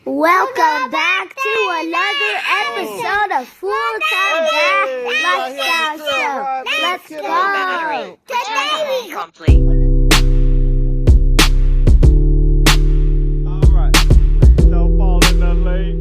Welcome back to another episode of Full Time Dad Lifestyle Show. Let's go. Today we complete. All right. No falling no late.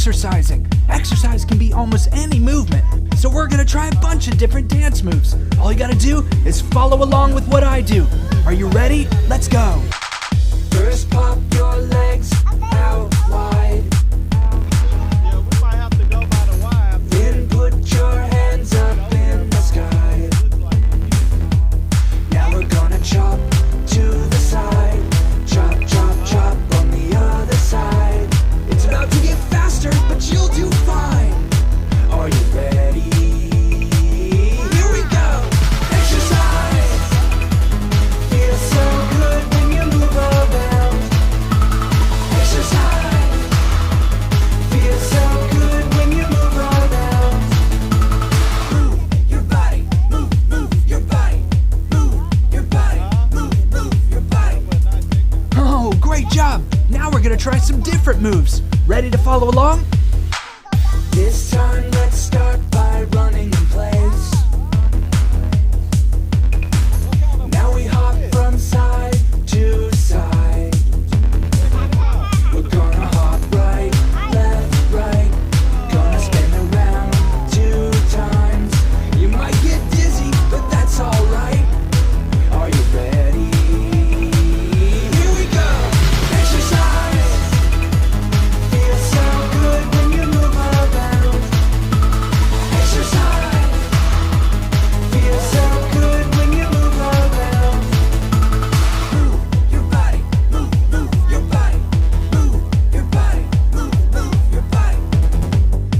exercising. Exercise can be almost any movement. So we're gonna try a bunch of different dance moves. All you gotta do is follow along with what I do. Are you ready? Let's go. First pop your legs out wide. Yeah, we might have to go by the wire. Then put your hands up in the sky. Now we're gonna chop to the side. Chop, chop, chop on the other side. It's about to get faster, but you'll do fine. Are you ready? Here we go. Exercise. Feels so good when you move around. Exercise. Feels so good when you move around. Move your body. Move your body. Move your body. Move your body. Oh, great job. Now we're gonna try some different moves. Ready to follow along? This time let's start by running in place. Now we hop from side to side. We're gonna hop right, left, right. Gonna spin around 2 times. You might get dizzy, but that's alright. Are you ready? Here we go. Exercise. Feels so good when you move around. Exercise. Feels so good when you move around. Move your body. Move your body. Move your body. Move your body.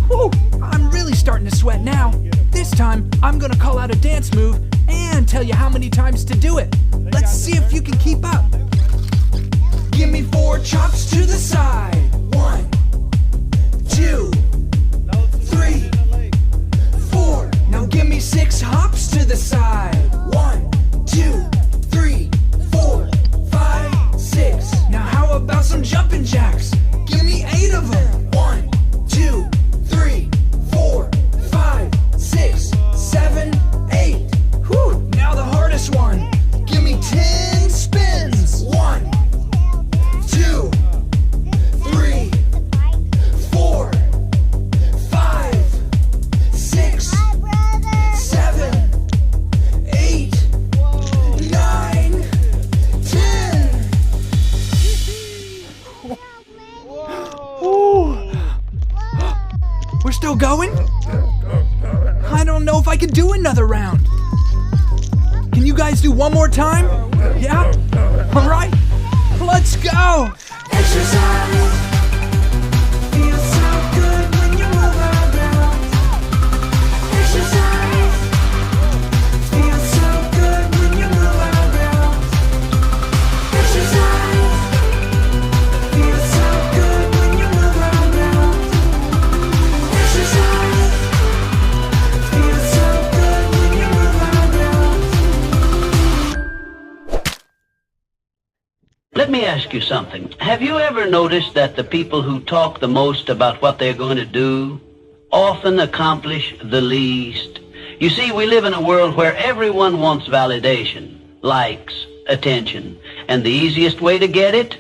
Whew, I'm really starting to sweat now. This time, I'm gonna call out a dance move and tell you how many times to do it. Let's see if you can keep up. Give me 4 chops to the side. 1, 2, 3, 4. Now give me 6 hops to the side. 1, 2, 3, 4, 5, 6. Now how about some jumping jacks? Give me 8 of them. 1, 2, 3, 4, 5, 6, 7, 8. Whew, now the hardest one. Give me 10 spins. 1, 2, 3, 4, 5, 6, 7, 8, 9, 10. Ooh. We're still going? I don't know if I can do another round. Can you guys do one more time? Yeah? All right. Let's go. Exercise. Feels so good when you move around. Exercise. Feels so good when you move around. Exercise. Feels so good when you move around. Exercise. Feels so good when you move around. Let me ask you something. Have you ever noticed that the people who talk the most about what they're going to do often accomplish the least? You see, we live in a world where everyone wants validation, likes, attention. And the easiest way to get it?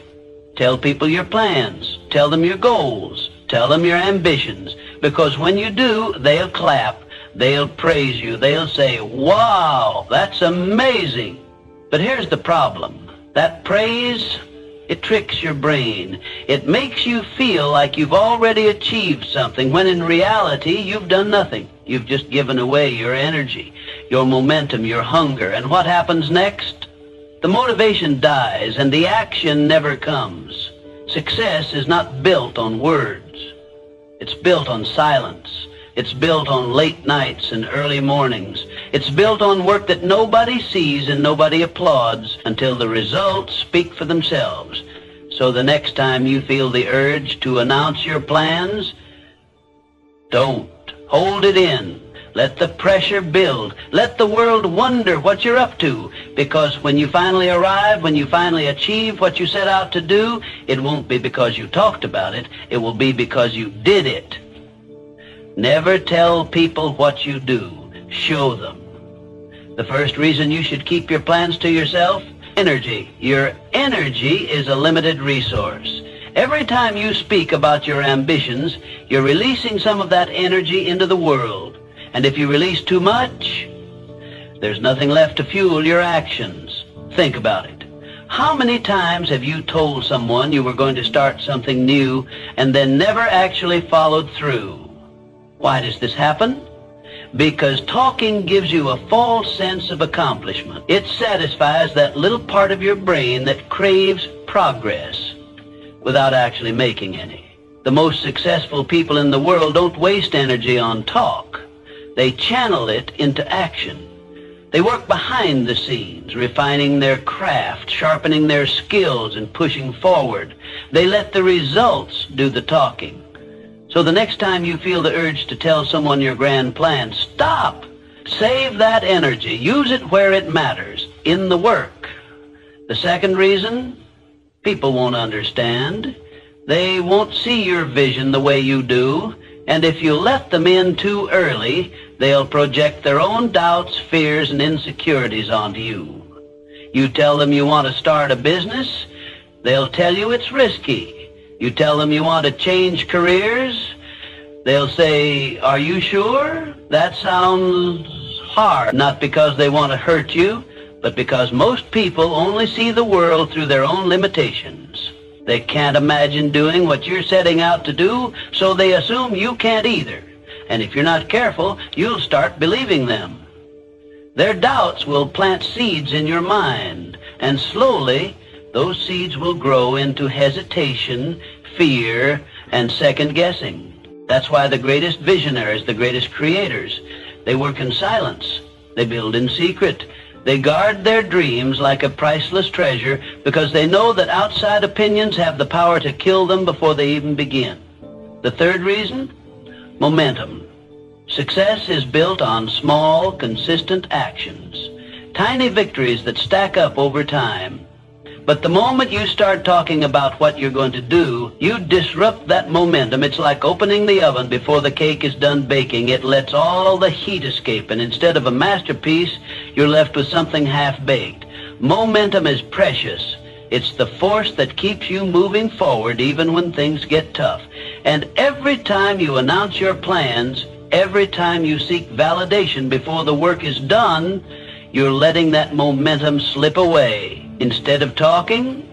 Tell people your plans. Tell them your goals. Tell them your ambitions. Because when you do, they'll clap. They'll praise you. They'll say, "Wow, that's amazing." But here's the problem. That praise, it tricks your brain. It makes you feel like you've already achieved something, when in reality, you've done nothing. You've just given away your energy, your momentum, your hunger. And what happens next? The motivation dies and the action never comes. Success is not built on words. It's built on silence. It's built on late nights and early mornings. It's built on work that nobody sees and nobody applauds until the results speak for themselves. So the next time you feel the urge to announce your plans, don't. Hold it in. Let the pressure build. Let the world wonder what you're up to. Because when you finally arrive, when you finally achieve what you set out to do, it won't be because you talked about it. It will be because you did it. Never tell people what you do. Show them. The first reason you should keep your plans to yourself? Energy. Your energy is a limited resource. Every time you speak about your ambitions, you're releasing some of that energy into the world. And if you release too much, there's nothing left to fuel your actions. Think about it. How many times have you told someone you were going to start something new and then never actually followed through? Why does this happen? Because talking gives you a false sense of accomplishment. It satisfies that little part of your brain that craves progress without actually making any. The most successful people in the world don't waste energy on talk. They channel it into action. They work behind the scenes, refining their craft, sharpening their skills, and pushing forward. They let the results do the talking. So the next time you feel the urge to tell someone your grand plan, stop. Save that energy. Use it where it matters, in the work. The second reason, people won't understand. They won't see your vision the way you do. And if you let them in too early, they'll project their own doubts, fears, and insecurities onto you. You tell them you want to start a business, they'll tell you it's risky. You tell them you want to change careers, they'll say, are you sure? That sounds hard. Not because they want to hurt you, but because most people only see the world through their own limitations. They can't imagine doing what you're setting out to do, so they assume you can't either. And if you're not careful, you'll start believing them. Their doubts will plant seeds in your mind, and slowly those seeds will grow into hesitation, fear, and second-guessing. That's why the greatest visionaries, the greatest creators, they work in silence. They build in secret. They guard their dreams like a priceless treasure because they know that outside opinions have the power to kill them before they even begin. The third reason? Momentum. Success is built on small, consistent actions, tiny victories that stack up over time. But the moment you start talking about what you're going to do, you disrupt that momentum. It's like opening the oven before the cake is done baking. It lets all the heat escape, and instead of a masterpiece, you're left with something half-baked. Momentum is precious. It's the force that keeps you moving forward even when things get tough. And every time you announce your plans, every time you seek validation before the work is done, you're letting that momentum slip away. Instead of talking,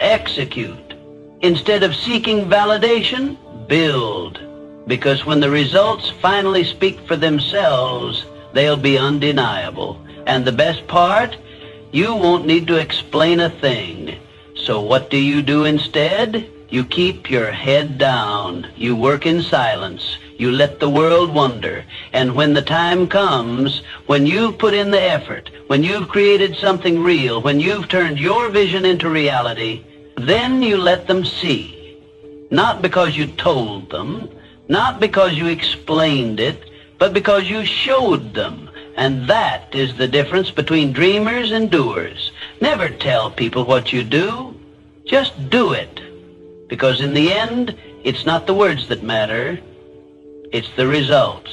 execute. Instead of seeking validation, build. Because when the results finally speak for themselves, they'll be undeniable. And the best part, you won't need to explain a thing. So what do you do instead? You keep your head down. You work in silence. You let the world wonder. And when the time comes, when you've put in the effort, when you've created something real, when you've turned your vision into reality, then you let them see. Not because you told them, not because you explained it, but because you showed them. And that is the difference between dreamers and doers. Never tell people what you do. Just do it. Because in the end, it's not the words that matter. It's the results.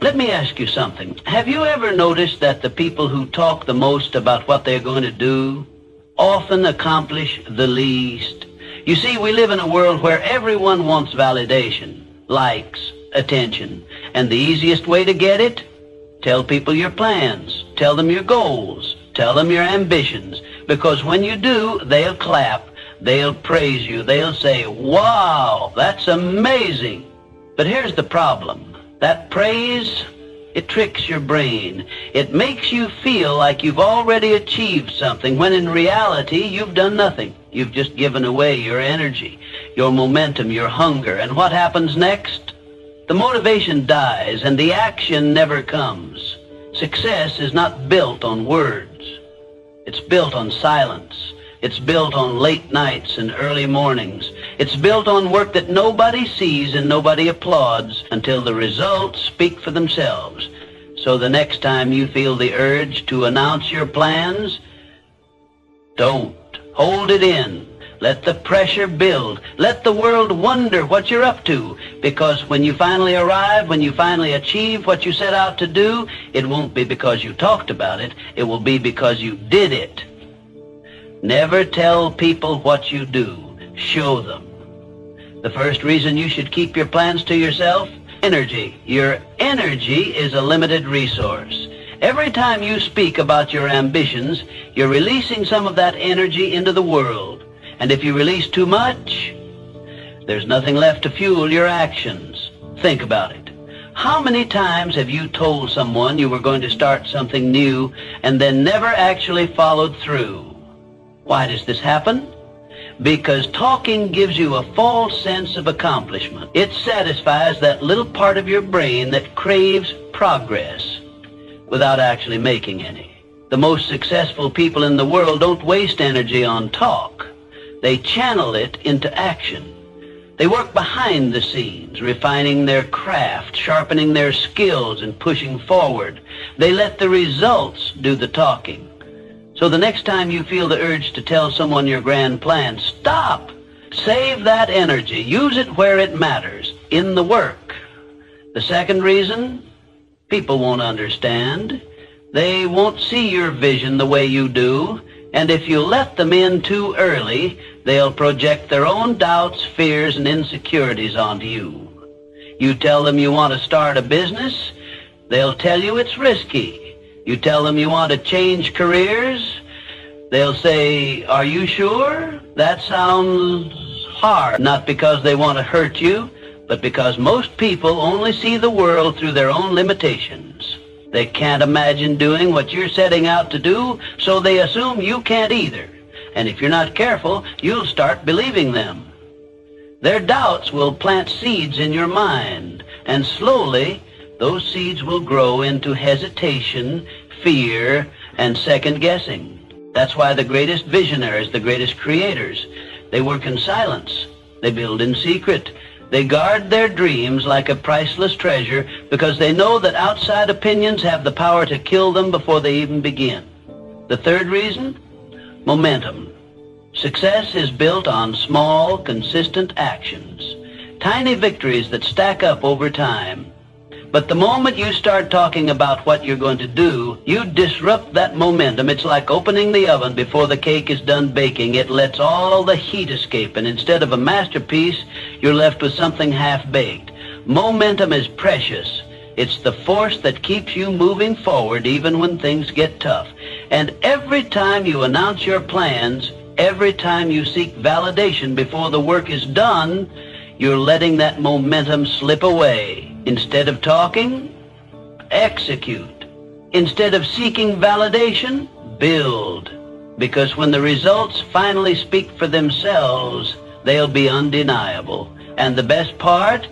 Let me ask you something. Have you ever noticed that the people who talk the most about what they're going to do often accomplish the least? You see, we live in a world where everyone wants validation, likes, attention. And the easiest way to get it? Tell people your plans. Tell them your goals. Tell them your ambitions. Because when you do, they'll clap. They'll praise you. They'll say, wow, that's amazing. But here's the problem. That praise, it tricks your brain. It makes you feel like you've already achieved something, when in reality, you've done nothing. You've just given away your energy, your momentum, your hunger. And what happens next? The motivation dies and the action never comes. Success is not built on words. It's built on silence. It's built on late nights and early mornings. It's built on work that nobody sees and nobody applauds until the results speak for themselves. So the next time you feel the urge to announce your plans, don't. Hold it in. Let the pressure build. Let the world wonder what you're up to. Because when you finally arrive, when you finally achieve what you set out to do, it won't be because you talked about it. It will be because you did it. Never tell people what you do. show them. The first reason you should keep your plans to yourself: energy. Your energy is a limited resource. Every time you speak about your ambitions, you're releasing some of that energy into the world. And if you release too much, there's nothing left to fuel your actions. Think about it. How many times have you told someone you were going to start something new and then never actually followed through? Why does this happen? Because talking gives you a false sense of accomplishment. It satisfies that little part of your brain that craves progress without actually making any. The most successful people in the world don't waste energy on talk. They channel it into action. They work behind the scenes, refining their craft, sharpening their skills, and pushing forward. They let the results do the talking. So the next time you feel the urge to tell someone your grand plan, stop. Save that energy. Use it where it matters, in the work. The second reason: people won't understand. They won't see your vision the way you do. And if you let them in too early, they'll project their own doubts, fears, and insecurities onto you. You tell them you want to start a business, they'll tell you it's risky. You tell them you want to change careers, they'll say, "Are you sure? That sounds hard." Not because they want to hurt you, but because most people only see the world through their own limitations. They can't imagine doing what you're setting out to do, so they assume you can't either. And if you're not careful, you'll start believing them. Their doubts will plant seeds in your mind, and slowly those seeds will grow into hesitation, fear, and second-guessing. That's why the greatest visionaries, the greatest creators, they work in silence. They build in secret. They guard their dreams like a priceless treasure because they know that outside opinions have the power to kill them before they even begin. The third reason: momentum. Success is built on small, consistent actions, tiny victories that stack up over time. But the moment you start talking about what you're going to do, you disrupt that momentum. It's like opening the oven before the cake is done baking. It lets all the heat escape, and instead of a masterpiece, you're left with something half-baked. Momentum is precious. It's the force that keeps you moving forward even when things get tough. And every time you announce your plans, every time you seek validation before the work is done, you're letting that momentum slip away. Instead of talking, execute. Instead of seeking validation, build. Because when the results finally speak for themselves, they'll be undeniable. And the best part,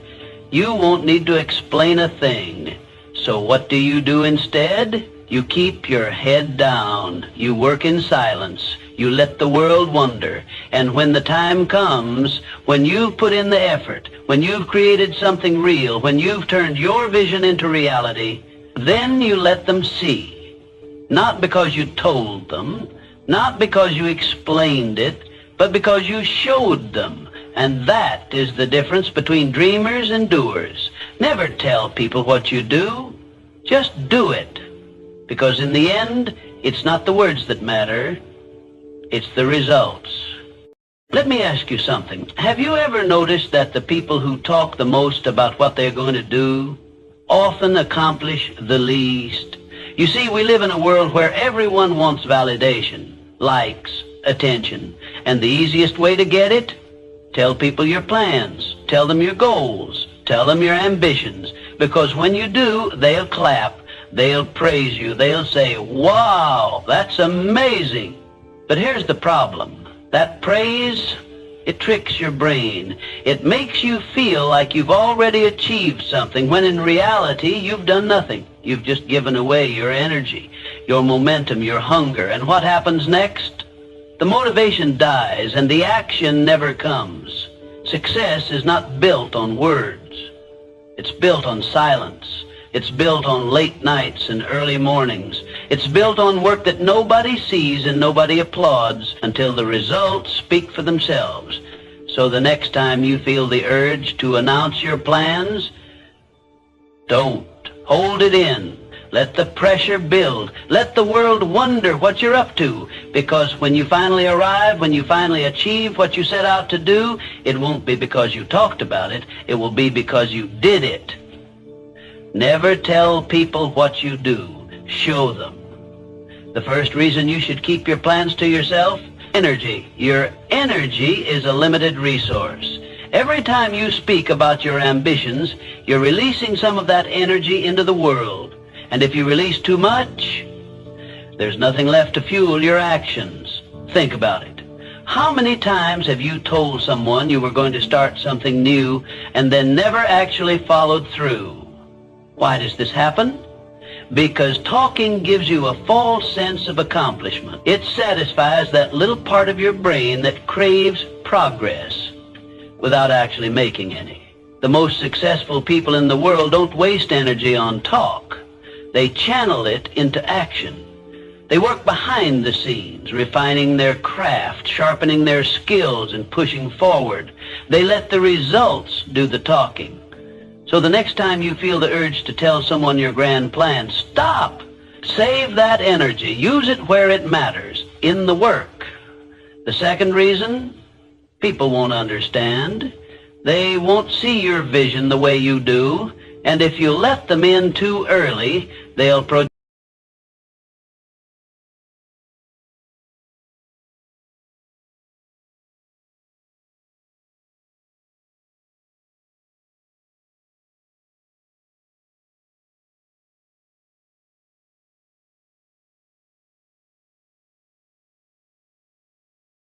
you won't need to explain a thing. So what do you do instead? You keep your head down. You work in silence. You let the world wonder. And when the time comes, when you've put in the effort, when you've created something real, when you've turned your vision into reality, then you let them see. Not because you told them, not because you explained it, but because you showed them. And that is the difference between dreamers and doers. Never tell people what you do. Just do it. Because in the end, it's not the words that matter. It's the results. Let me ask you something. Have you ever noticed that the people who talk the most about what they're going to do often accomplish the least? You see, we live in a world where everyone wants validation, likes, attention. And the easiest way to get it? Tell people your plans. Tell them your goals. Tell them your ambitions. Because when you do, they'll clap. They'll praise you. They'll say, "Wow, that's amazing." But here's the problem. That praise, it tricks your brain. It makes you feel like you've already achieved something, when in reality, you've done nothing. You've just given away your energy, your momentum, your hunger. And what happens next? The motivation dies and the action never comes. Success is not built on words. It's built on silence. It's built on late nights and early mornings. It's built on work that nobody sees and nobody applauds until the results speak for themselves. So the next time you feel the urge to announce your plans, don't. Hold it in. Let the pressure build. Let the world wonder what you're up to. Because when you finally arrive, when you finally achieve what you set out to do, it won't be because you talked about it. It will be because you did it. Never tell people what you do. Show them. The first reason you should keep your plans to yourself: energy. Your energy is a limited resource. Every time you speak about your ambitions, you're releasing some of that energy into the world. And if you release too much, there's nothing left to fuel your actions. Think about it. How many times have you told someone you were going to start something new and then never actually followed through? Why does this happen? Because talking gives you a false sense of accomplishment. It satisfies that little part of your brain that craves progress without actually making any. The most successful people in the world don't waste energy on talk. They channel it into action. They work behind the scenes, refining their craft, sharpening their skills, and pushing forward. They let the results do the talking. So the next time you feel the urge to tell someone your grand plan, stop. Save that energy. Use it where it matters, in the work. The second reason: people won't understand. They won't see your vision the way you do. And if you let them in too early, they'll project